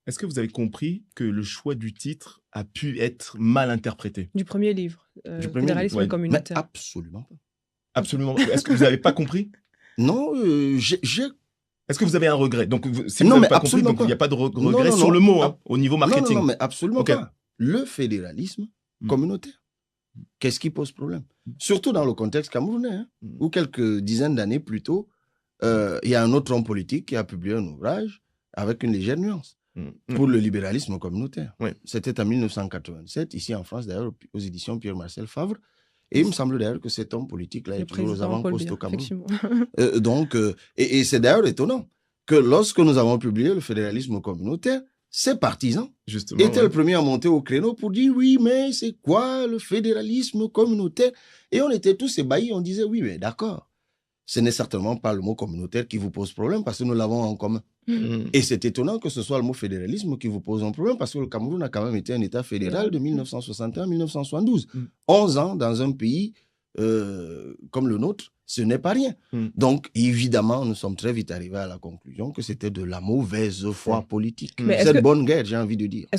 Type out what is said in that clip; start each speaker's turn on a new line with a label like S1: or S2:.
S1: Est-ce que vous avez compris que le choix du titre a pu être mal interprété?
S2: Du premier livre,
S3: Du premier livre,
S2: Fédéralisme
S1: ouais.
S3: mais
S2: communautaire.
S3: absolument pas.
S1: Absolument. Est-ce que vous n'avez pas compris?
S3: Non,
S1: Est-ce que vous avez un regret? Donc, si vous
S3: non,
S1: n'avez
S3: mais
S1: pas compris,
S3: absolument
S1: donc il n'y a
S3: pas.
S1: pas de
S3: Non,
S1: regret
S3: non,
S1: sur
S3: non.
S1: le mot, hein, au niveau
S3: Non,
S1: marketing.
S3: non, mais absolument
S1: Ok.
S3: pas. Le fédéralisme
S1: Mm.
S3: communautaire, qu'est-ce qui pose problème? Surtout dans le contexte camerounais, hein, où quelques dizaines d'années plus tôt, il y a un autre homme politique qui a publié un ouvrage avec une légère nuance pour le libéralisme communautaire.
S1: Oui.
S3: C'était en 1987, ici en France, d'ailleurs, aux éditions Pierre-Marcel Favre. Et il me semble d'ailleurs que cet homme politique-là est toujours aux avant-postes au Cameroun. Et c'est d'ailleurs étonnant que lorsque nous avons publié le fédéralisme communautaire, ses partisans étaient le premier à monter au créneau pour dire oui, mais c'est quoi le fédéralisme communautaire? Et on était tous ébahis, on disait oui, mais d'accord. Ce n'est certainement pas le mot communautaire qui vous pose problème parce que nous l'avons en commun. Et c'est étonnant que ce soit le mot fédéralisme qui vous pose un problème parce que le Cameroun a quand même été un État fédéral de 1961 à 1972. 11 ans dans un pays comme le nôtre, ce n'est pas rien. Donc, évidemment, nous sommes très vite arrivés à la conclusion que c'était de la mauvaise foi politique. Cette bonne guerre, j'ai envie de dire.